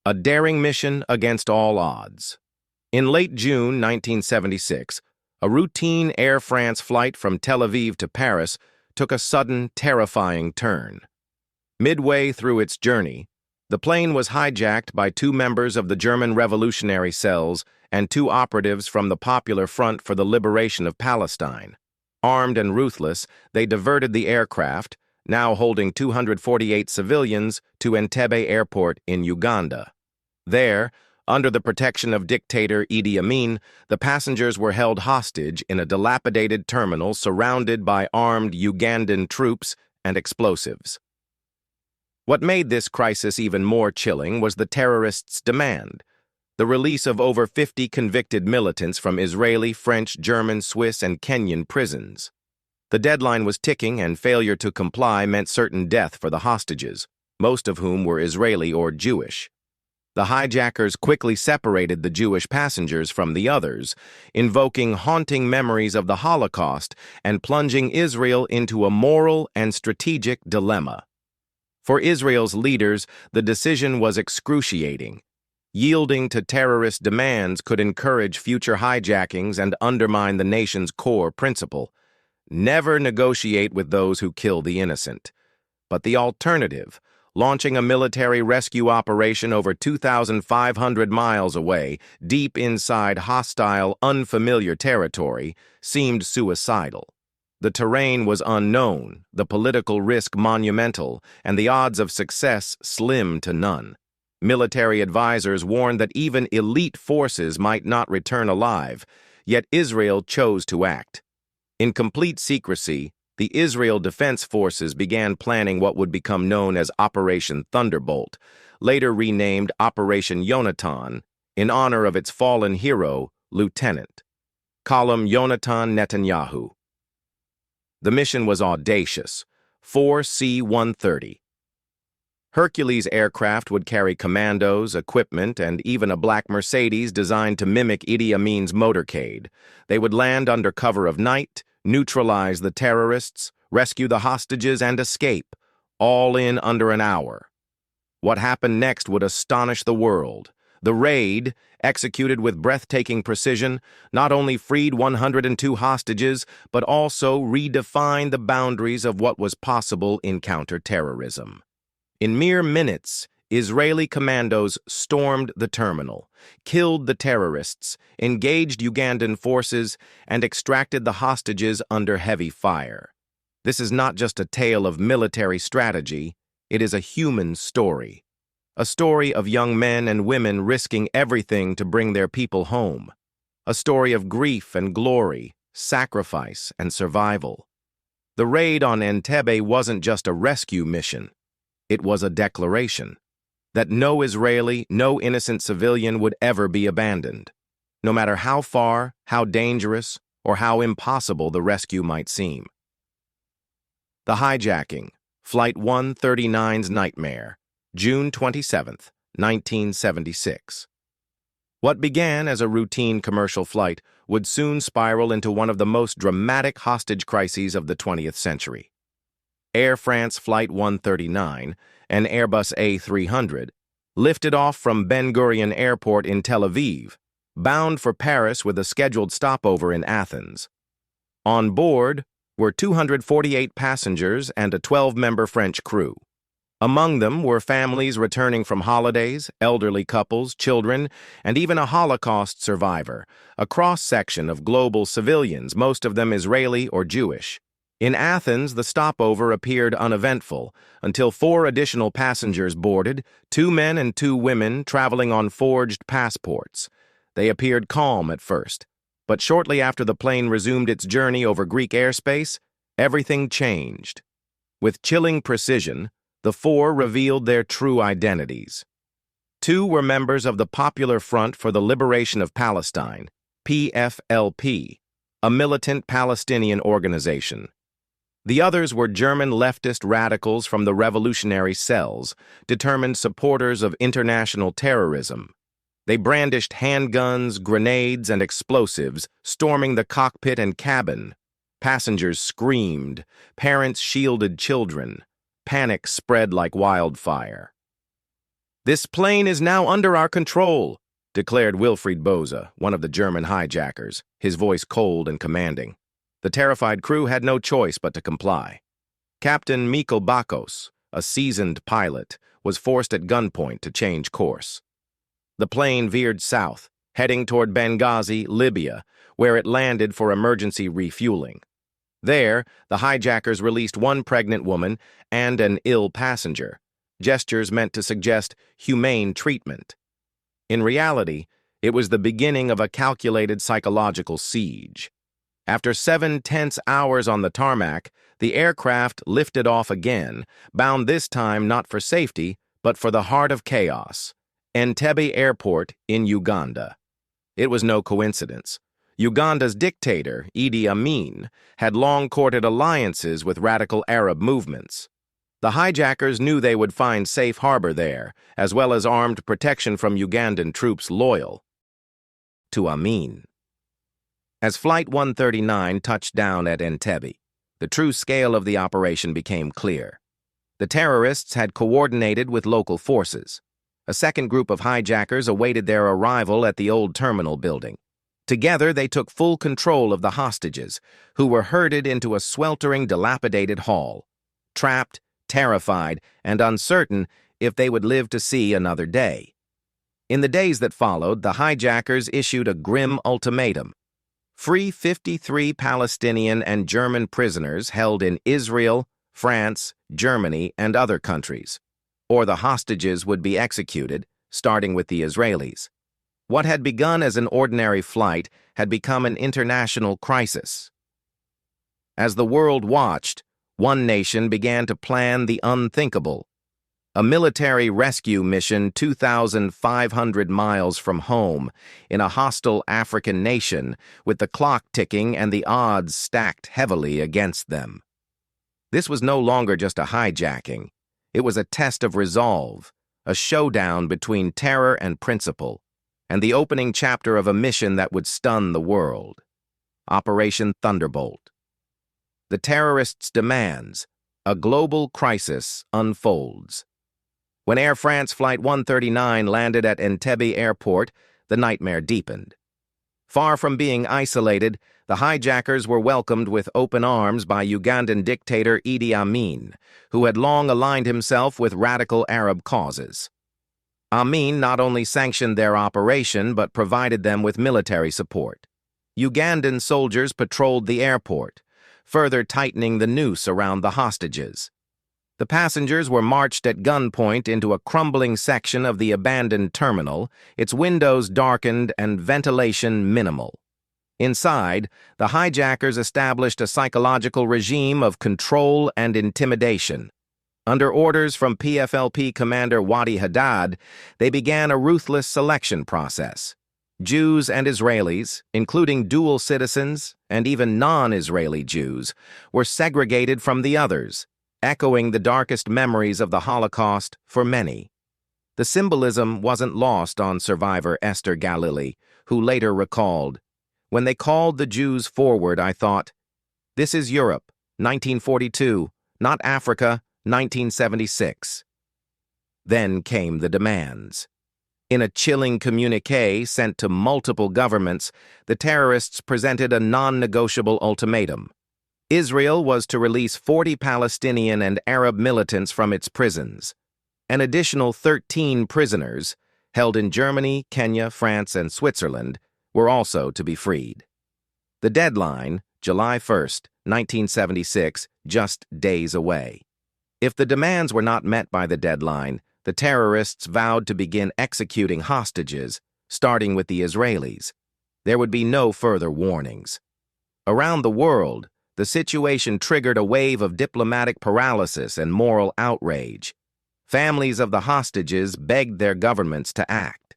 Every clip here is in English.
A daring mission against all odds. In late June 1976, a routine Air France flight from Tel Aviv to Paris took a sudden, terrifying turn. Midway through its journey, the plane was hijacked by two members of the German revolutionary cells and two operatives from the Popular Front for the Liberation of Palestine. Armed and ruthless, they diverted the aircraft, now holding 248 civilians, to Entebbe Airport in Uganda. There, under the protection of dictator Idi Amin, the passengers were held hostage in a dilapidated terminal surrounded by armed Ugandan troops and explosives. What made this crisis even more chilling was the terrorists' demand: the release of over 50 convicted militants from Israeli, French, German, Swiss, and Kenyan prisons. The deadline was ticking, and failure to comply meant certain death for the hostages, most of whom were Israeli or Jewish. The hijackers quickly separated the Jewish passengers from the others, invoking haunting memories of the Holocaust and plunging Israel into a moral and strategic dilemma. For Israel's leaders, the decision was excruciating. Yielding to terrorist demands could encourage future hijackings and undermine the nation's core principle: never negotiate with those who kill the innocent. But the alternative, launching a military rescue operation over 2,500 miles away, deep inside hostile, unfamiliar territory, seemed suicidal. The terrain was unknown, the political risk monumental, and the odds of success slim to none. Military advisors warned that even elite forces might not return alive, yet Israel chose to act. In complete secrecy, the Israel Defense Forces began planning what would become known as Operation Thunderbolt, later renamed Operation Yonatan, in honor of its fallen hero, Lieutenant Colonel Yonatan Netanyahu. The mission was audacious: 4 C-130. Hercules aircraft would carry commandos, equipment, and even a black Mercedes designed to mimic Idi Amin's motorcade. They would land under cover of night, neutralize the terrorists, rescue the hostages, and escape, all in under an hour. What happened next would astonish the world. The raid, executed with breathtaking precision, not only freed 102 hostages, but also redefined the boundaries of what was possible in counter-terrorism. In mere minutes, Israeli commandos stormed the terminal, killed the terrorists, engaged Ugandan forces, and extracted the hostages under heavy fire. This is not just a tale of military strategy, it is a human story. A story of young men and women risking everything to bring their people home. A story of grief and glory, sacrifice and survival. The raid on Entebbe wasn't just a rescue mission. It was a declaration that no Israeli, no innocent civilian would ever be abandoned, no matter how far, how dangerous, or how impossible the rescue might seem. The hijacking, Flight 139's nightmare, June 27, 1976. What began as a routine commercial flight would soon spiral into one of the most dramatic hostage crises of the 20th century. Air France Flight 139, an Airbus A300, lifted off from Ben Gurion Airport in Tel Aviv, bound for Paris with a scheduled stopover in Athens. On board were 248 passengers and a 12-member French crew. Among them were families returning from holidays, elderly couples, children, and even a Holocaust survivor, a cross-section of global civilians, most of them Israeli or Jewish. In Athens, the stopover appeared uneventful until 4 additional passengers boarded, 2 men and 2 women traveling on forged passports. They appeared calm at first, but shortly after the plane resumed its journey over Greek airspace, everything changed. With chilling precision, the 4 revealed their true identities. 2 were members of the Popular Front for the Liberation of Palestine, PFLP, a militant Palestinian organization. The others were German leftist radicals from the revolutionary cells, determined supporters of international terrorism. They brandished handguns, grenades, and explosives, storming the cockpit and cabin. Passengers screamed, parents shielded children. Panic spread like wildfire. "This plane is now under our control," declared Wilfried Bose, one of the German hijackers, his voice cold and commanding. The terrified crew had no choice but to comply. Captain Mikkel Bakos, a seasoned pilot, was forced at gunpoint to change course. The plane veered south, heading toward Benghazi, Libya, where it landed for emergency refueling. There, the hijackers released one pregnant woman and an ill passenger, gestures meant to suggest humane treatment. In reality, it was the beginning of a calculated psychological siege. After 7 tense hours on the tarmac, the aircraft lifted off again, bound this time not for safety, but for the heart of chaos, Entebbe Airport in Uganda. It was no coincidence. Uganda's dictator, Idi Amin, had long courted alliances with radical Arab movements. The hijackers knew they would find safe harbor there, as well as armed protection from Ugandan troops loyal to Amin. As Flight 139 touched down at Entebbe, the true scale of the operation became clear. The terrorists had coordinated with local forces. A second group of hijackers awaited their arrival at the old terminal building. Together, they took full control of the hostages, who were herded into a sweltering, dilapidated hall, trapped, terrified, and uncertain if they would live to see another day. In the days that followed, the hijackers issued a grim ultimatum: free 53 Palestinian and German prisoners held in Israel, France, Germany, and other countries, or the hostages would be executed, starting with the Israelis. What had begun as an ordinary flight had become an international crisis. As the world watched, one nation began to plan the unthinkable: a military rescue mission 2,500 miles from home in a hostile African nation, with the clock ticking and the odds stacked heavily against them. This was no longer just a hijacking. It was a test of resolve, a showdown between terror and principle, and the opening chapter of a mission that would stun the world. Operation Thunderbolt. The terrorists' demands: a global crisis unfolds. When Air France Flight 139 landed at Entebbe Airport, the nightmare deepened. Far from being isolated, the hijackers were welcomed with open arms by Ugandan dictator Idi Amin, who had long aligned himself with radical Arab causes. Amin not only sanctioned their operation, but provided them with military support. Ugandan soldiers patrolled the airport, further tightening the noose around the hostages. The passengers were marched at gunpoint into a crumbling section of the abandoned terminal, its windows darkened and ventilation minimal. Inside, the hijackers established a psychological regime of control and intimidation. Under orders from PFLP commander Wadi Haddad, they began a ruthless selection process. Jews and Israelis, including dual citizens and even non-Israeli Jews, were segregated from the others, echoing the darkest memories of the Holocaust for many. The symbolism wasn't lost on survivor Esther Galili, who later recalled, "When they called the Jews forward, I thought, this is Europe, 1942, not Africa, 1976. Then came the demands. In a chilling communique sent to multiple governments, the terrorists presented a non-negotiable ultimatum. Israel was to release 40 Palestinian and Arab militants from its prisons. An additional 13 prisoners, held in Germany, Kenya, France, and Switzerland, were also to be freed. The deadline, July 1st, 1976, just days away. If the demands were not met by the deadline, the terrorists vowed to begin executing hostages, starting with the Israelis. There would be no further warnings. Around the world, the situation triggered a wave of diplomatic paralysis and moral outrage. Families of the hostages begged their governments to act.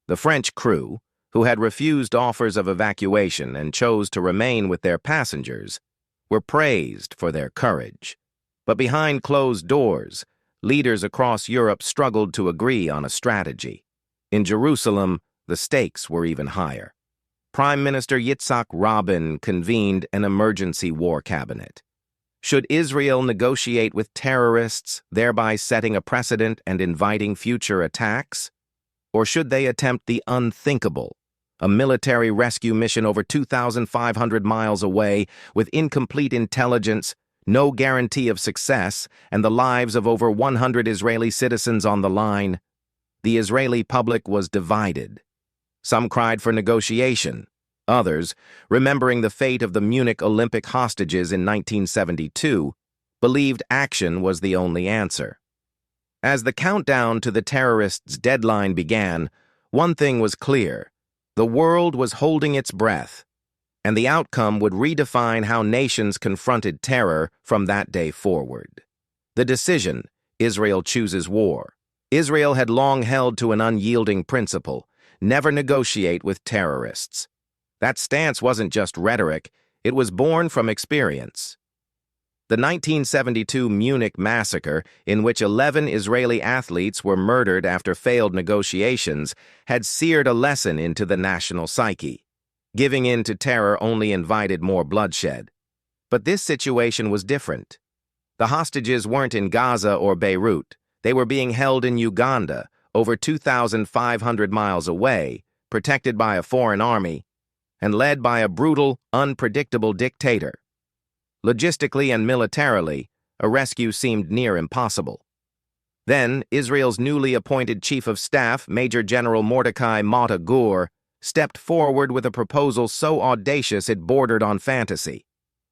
The French crew, who had refused offers of evacuation and chose to remain with their passengers, were praised for their courage. But behind closed doors, leaders across Europe struggled to agree on a strategy. In Jerusalem, the stakes were even higher. Prime Minister Yitzhak Rabin convened an emergency war cabinet. Should Israel negotiate with terrorists, thereby setting a precedent and inviting future attacks? Or should they attempt the unthinkable, a military rescue mission over 2,500 miles away with incomplete intelligence, no guarantee of success, and the lives of over 100 Israeli citizens on the line? The Israeli public was divided. Some cried for negotiation. Others, remembering the fate of the Munich Olympic hostages in 1972, believed action was the only answer. As the countdown to the terrorists' deadline began, one thing was clear: the world was holding its breath, and the outcome would redefine how nations confronted terror from that day forward. The decision: Israel chooses war. Israel had long held to an unyielding principle: never negotiate with terrorists. That stance wasn't just rhetoric, it was born from experience. The 1972 Munich massacre, in which 11 Israeli athletes were murdered after failed negotiations, had seared a lesson into the national psyche. Giving in to terror only invited more bloodshed. But this situation was different. The hostages weren't in Gaza or Beirut. They were being held in Uganda, over 2,500 miles away, protected by a foreign army, and led by a brutal, unpredictable dictator. Logistically and militarily, a rescue seemed near impossible. Then, Israel's newly appointed Chief of Staff, Major General Mordecai Mata Gur, stepped forward with a proposal so audacious it bordered on fantasy.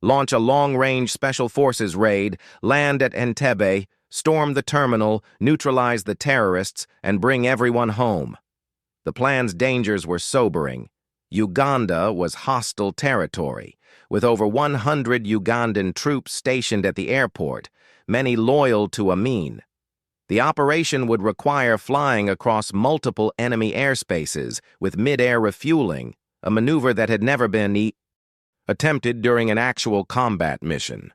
Launch a long-range Special Forces raid, land at Entebbe, storm the terminal, neutralize the terrorists, and bring everyone home. The plan's dangers were sobering. Uganda was hostile territory, with over 100 Ugandan troops stationed at the airport, many loyal to Amin. The operation would require flying across multiple enemy airspaces with mid-air refueling, a maneuver that had never been attempted during an actual combat mission.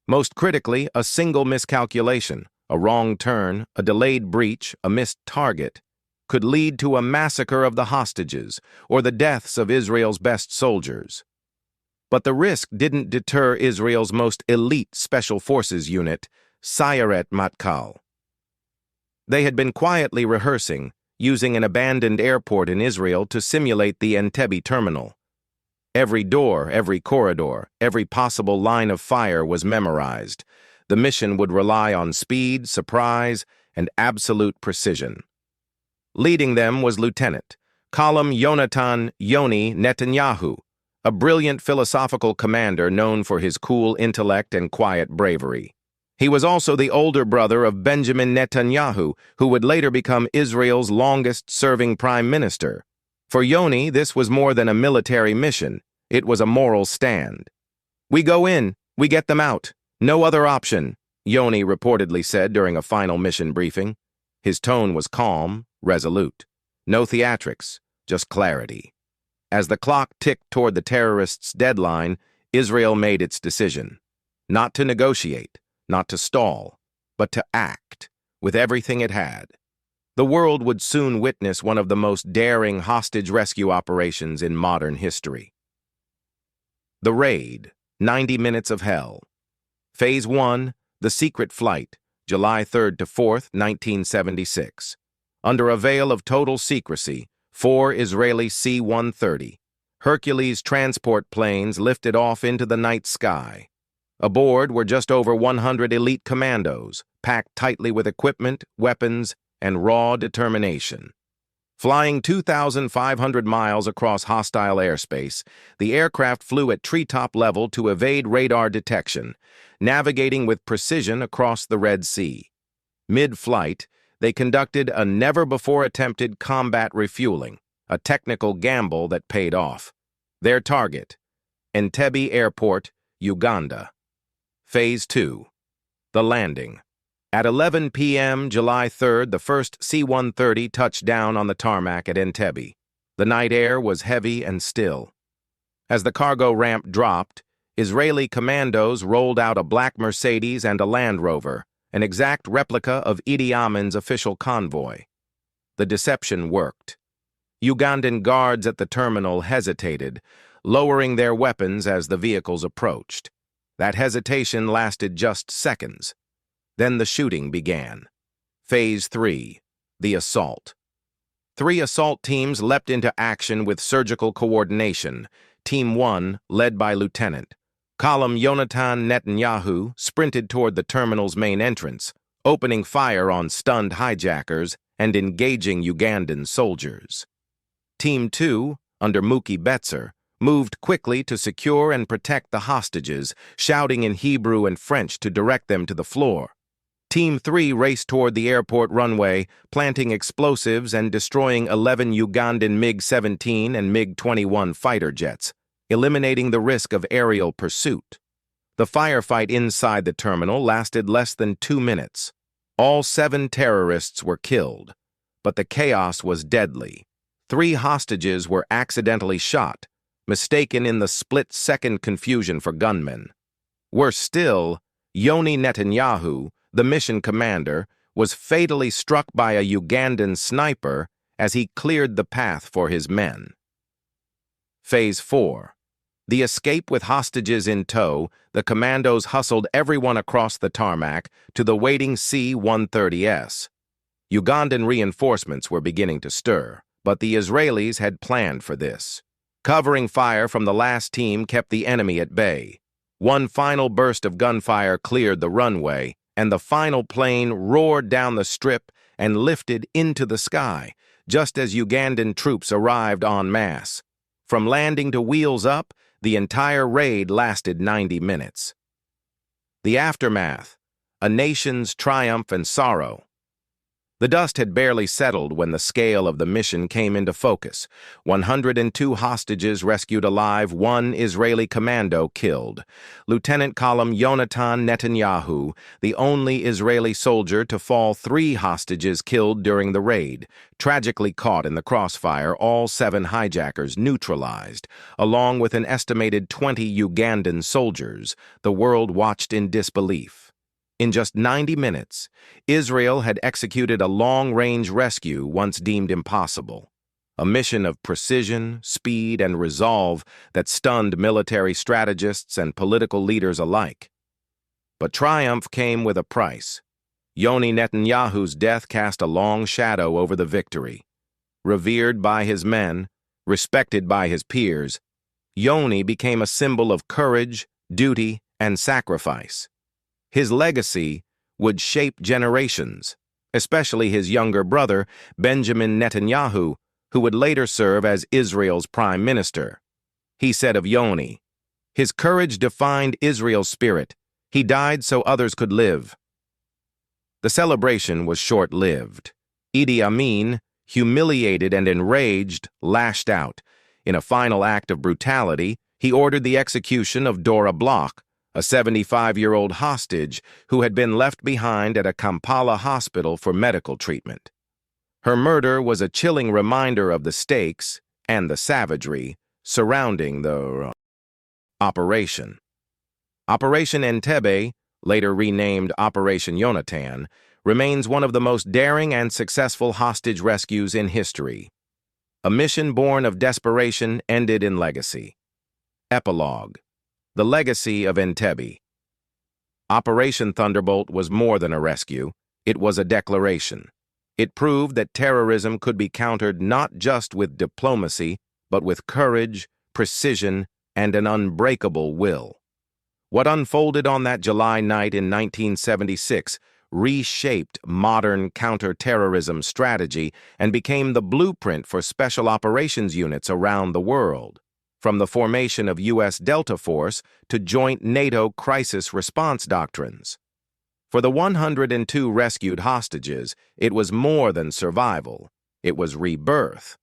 Most critically, a single miscalculation, a wrong turn, a delayed breach, a missed target, could lead to a massacre of the hostages or the deaths of Israel's best soldiers. But the risk didn't deter Israel's most elite Special Forces unit, Sayeret Matkal. They had been quietly rehearsing, using an abandoned airport in Israel to simulate the Entebbe terminal. Every door, every corridor, every possible line of fire was memorized. The mission would rely on speed, surprise, and absolute precision. Leading them was Lieutenant Colonel Yonatan Netanyahu, a brilliant philosophical commander known for his cool intellect and quiet bravery. He was also the older brother of Benjamin Netanyahu, who would later become Israel's longest-serving prime minister. For Yoni, this was more than a military mission. It was a moral stand. "We go in, we get them out. No other option," Yoni reportedly said during a final mission briefing. His tone was calm, resolute. No theatrics, just clarity. As the clock ticked toward the terrorists' deadline, Israel made its decision. Not to negotiate, not to stall, but to act, with everything it had. The world would soon witness one of the most daring hostage rescue operations in modern history. The Raid, 90 Minutes of Hell. Phase 1, The Secret Flight, July 3rd to 4th, 1976. Under a veil of total secrecy, 4 Israeli C-130 Hercules transport planes lifted off into the night sky. Aboard were just over 100 elite commandos, packed tightly with equipment, weapons, and raw determination. Flying 2,500 miles across hostile airspace, the aircraft flew at treetop level to evade radar detection, navigating with precision across the Red Sea. Mid-flight, they conducted a never-before-attempted combat refueling, a technical gamble that paid off. Their target, Entebbe Airport, Uganda. Phase 2. The Landing. At 11 p.m. July 3rd, the first C-130 touched down on the tarmac at Entebbe. The night air was heavy and still. As the cargo ramp dropped, Israeli commandos rolled out a black Mercedes and a Land Rover, an exact replica of Idi Amin's official convoy. The deception worked. Ugandan guards at the terminal hesitated, lowering their weapons as the vehicles approached. That hesitation lasted just seconds. Then the shooting began. Phase 3, the assault. 3 assault teams leapt into action with surgical coordination. Team 1, led by Lieutenant Colonel Yonatan Netanyahu, sprinted toward the terminal's main entrance, opening fire on stunned hijackers and engaging Ugandan soldiers. Team 2, under Muki Betzer, moved quickly to secure and protect the hostages, shouting in Hebrew and French to direct them to the floor. Team 3 raced toward the airport runway, planting explosives and destroying 11 Ugandan MiG-17 and MiG-21 fighter jets, eliminating the risk of aerial pursuit. The firefight inside the terminal lasted less than 2 minutes. All 7 terrorists were killed, but the chaos was deadly. 3 hostages were accidentally shot, mistaken in the split-second confusion for gunmen. Worse still, Yonatan Netanyahu, the mission commander, was fatally struck by a Ugandan sniper as he cleared the path for his men. Phase 4. The escape with hostages in tow, the Commandos hustled everyone across the tarmac to the waiting C-130S. Ugandan reinforcements were beginning to stir, but the Israelis had planned for this. Covering fire from the last team kept the enemy at bay. One final burst of gunfire cleared the runway, and the final plane roared down the strip and lifted into the sky, just as Ugandan troops arrived en masse. From landing to wheels up, the entire raid lasted 90 minutes. The aftermath, a nation's triumph and sorrow. The dust had barely settled when the scale of the mission came into focus. 102 hostages rescued alive, 1 Israeli commando killed. Lieutenant Colonel Yonatan Netanyahu, the only Israeli soldier to fall, 3 hostages killed during the raid. Tragically caught in the crossfire, all 7 hijackers neutralized, along with an estimated 20 Ugandan soldiers. The world watched in disbelief. In just 90 minutes, Israel had executed a long-range rescue once deemed impossible, a mission of precision, speed, and resolve that stunned military strategists and political leaders alike. But triumph came with a price. Yonatan Netanyahu's death cast a long shadow over the victory. Revered by his men, respected by his peers, Yoni became a symbol of courage, duty, and sacrifice. His legacy would shape generations, especially his younger brother, Benjamin Netanyahu, who would later serve as Israel's prime minister. He said of Yoni, "His courage defined Israel's spirit. He died so others could live." The celebration was short-lived. Idi Amin, humiliated and enraged, lashed out. In a final act of brutality, he ordered the execution of Dora Bloch, a 75-year-old hostage who had been left behind at a Kampala hospital for medical treatment. Her murder was a chilling reminder of the stakes and the savagery surrounding the operation. Operation Entebbe, later renamed Operation Yonatan, remains one of the most daring and successful hostage rescues in history. A mission born of desperation ended in legacy. Epilogue. The legacy of Entebbe. Operation Thunderbolt was more than a rescue. It was a declaration. It proved that terrorism could be countered not just with diplomacy, but with courage, precision, and an unbreakable will. What unfolded on that July night in 1976 reshaped modern counter-terrorism strategy and became the blueprint for special operations units around the world. From the formation of U.S. Delta Force to joint NATO crisis response doctrines. For the 102 rescued hostages, it was more than survival. It was rebirth.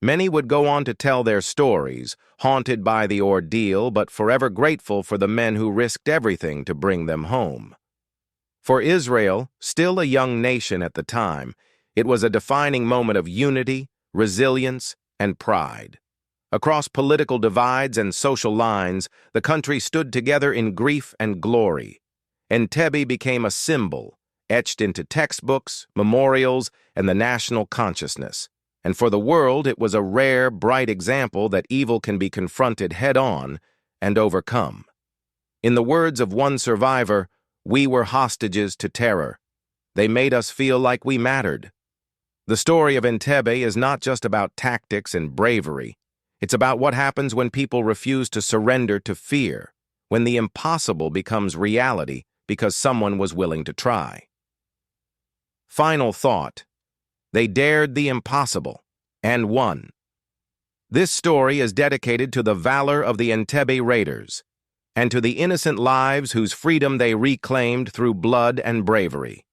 Many would go on to tell their stories, haunted by the ordeal but forever grateful for the men who risked everything to bring them home. For Israel, still a young nation at the time, it was a defining moment of unity, resilience, and pride. Across political divides and social lines, the country stood together in grief and glory. Entebbe became a symbol, etched into textbooks, memorials, and the national consciousness. And for the world, it was a rare, bright example that evil can be confronted head-on and overcome. In the words of one survivor, "We were hostages to terror. They made us feel like we mattered." The story of Entebbe is not just about tactics and bravery. It's about what happens when people refuse to surrender to fear, when the impossible becomes reality because someone was willing to try. Final thought. They dared the impossible and won. This story is dedicated to the valor of the Entebbe raiders and to the innocent lives whose freedom they reclaimed through blood and bravery.